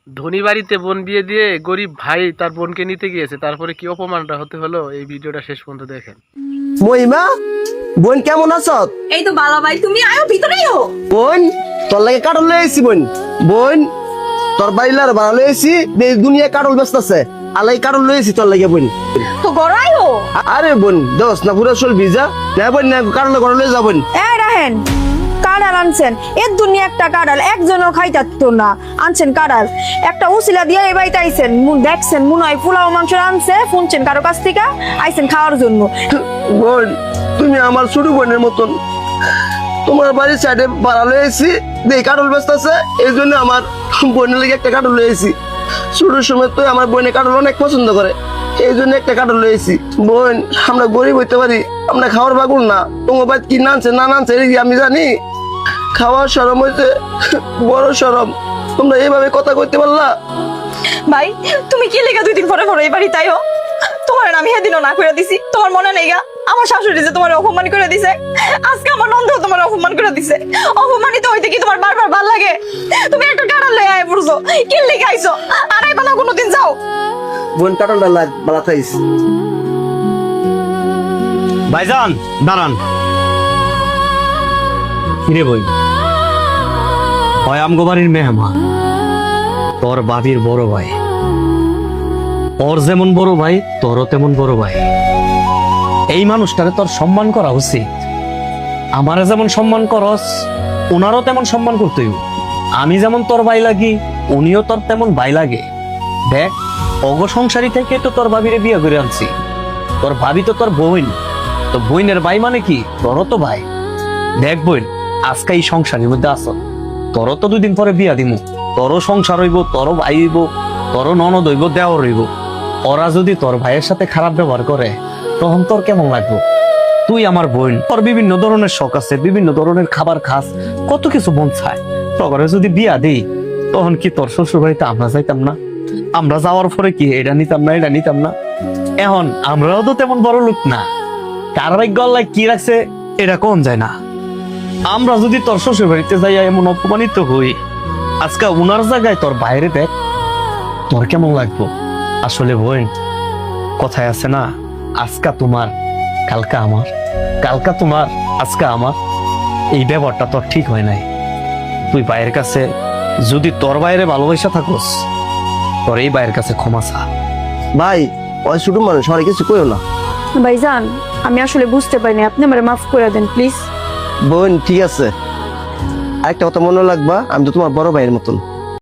ধনী বাড়িতে বোন বিয়ে দিয়ে গরিব ভাই তার বোনকে নিতে গিয়েছে, তারপরে কি অপমানটা হতে হলো এই ভিডিওটা শেষ পর্যন্ত দেখেন। মহিমা, বোন কেমন আছো? এই তো ভালো ভাই, তুমি আয়ো ভিতরেই হো। বোন তোর লাগে কাটল লয়ে আইছি। বোন বোন তোর বাইলার বানা লয়ে আইছি, এই দুনিয়া কাটল ব্যস্ত আছে, আলাই কাটল লয়ে আইছি তোর লাগে। বোন তো ঘর আয়ো। আরে বোন দোস না পুরো চল ভিজা না বোন, না কাটল ঘর লয়ে যা। বোন এই রাহেন, কাঁড়াল আনছেন, এর দুনিয়া একটা কাঁড়াল একজনও খাইতাতো না, আনছেন কাঁড়াল একটা উসিলা দিয়ে এই বাড়িতে আইছেন। দেখছেন মনে হয় পোলাও মাংস আনছে, শুনছেন কারো কাছ থেকে আইছেন খাওয়ার জন্য। বোন তুমি আমার ছোট বোনের মতন, তোমার বাড়ির সাইডে ভাড়া লয়ে আইছি, দেই কাটল ব্যস্ত আছে, এই জন্য আমার বোনের লাগে একটা কাটল লয়ে আইছি। ছোটোর সময় তো আমার বোনে কাটল অনেক পছন্দ করে, এই জন্য একটা কাটল লয়ে আইছি। বোন আমরা গরিব হইতে পারি, আমরা খাওয়ার পাগল না, তোমার বাড়ি কি নানছে না নানছে আমি জানি। খাওয়ার শরম হইতে বড় শরম, তোমরা এইভাবে কথা কইতে পারলা? ভাই তুমি কি লেগা 2 দিন পরে পরে এই বাড়িতে আয়ো? তোমার আমি সেদিনও না করে দিছি, তোমার মনে নেই গা? আমার শাশুড়ি যে তোমার অপমান করে দিছে, আজকে আমার নন্দ তোমার অপমান করে দিছে। অপমানিত হইতে কি তোমার বারবার ভাল লাগে? তুমি একটা কাঁড়াল লয়ে আয় পড়ছো, কি লেগে আইছো? আর আইবা না কোনোদিন, যাও। বোন কাটলটা লাগ বালা থাইস। ভাইজান দাঁড়ান। কিরে বই, হয় আমগো বাড়ির মেহমান, তোর বাবির বড় ভাই, ওর যেমন বড় ভাই তোরও তেমন বড় ভাই। এই মানুষটারে তোর সম্মান করা উচিত। আমারে যেমন সম্মান করস, ওনারও তেমন সম্মান করতে হইব। আমি যেমন তোর ভাই লাগি, উনিও তোর তেমন ভাই লাগে। দেখ, অগ সংসারী থেকে তো তোর ভাবিরে বিয়ে করে আনছি। তোর ভাবি তো তোর বোন, তো বোনের ভাই মানে কি তোরও তো ভাই। দেখ বোন, আজকে এই সংসারের মধ্যে আসো, তোরও তো 2 দিন পরে বিয়া দিমু, তোরও সংসার হইব, তোরও ভাই হইব, তোরও ননদ হইব, দেওর হইব। ওরা যদি তোর ভাইয়ের সাথে খারাপ ব্যবহার করে তখন তোর কেমন লাগবে? তুই আমার বোন, তোর বিভিন্ন ধরনের শখ আছে, বিভিন্ন ধরনের খাবার খাস, কত কিছু মন চায়। তখন যদি বিয়া দিই তখন কি তোর শ্বশুর বাড়িতে আমরা যাইতাম না? আমরা যাওয়ার পরে কি এটা নিতাম না, এটা নিতাম না? এখন আমরাও তো তেমন বড় লোক না, কার ভাগ্য আল্লাহ কি রাখছে এটা কোন যায় না। আমরা যদি তোর শ্বশুর বাড়িতে যাইয়া এমন অপমানিত হই, আজকে উনার জায়গায় তোর বাইরে দেখ, তোর কেমন লাগবো? আসলে বোন, কথায় আছে না, আজকা তোমার কালকা আমার, কালকা তোমার আজকা আমার। এই ব্যাপারটা তোর ঠিক হয় নাই। তুই ভাইয়ের কাছে যদি তোর বাইরে ভালোবাসা থাকোস, তোর এই ভাইয়ের কাছে ক্ষমা চা। ভাই ওই ছোট মানুষ, আর কিছু কইও না। ভাইজান আমি আসলে বুঝতে পারিনি, আপনি আমারে মাফ করে দেন প্লিজ। বোন ঠিক আছে, আরেকটা কথা মনে লাগবা, আমি তো তোমার বড় ভাইয়ের মতন।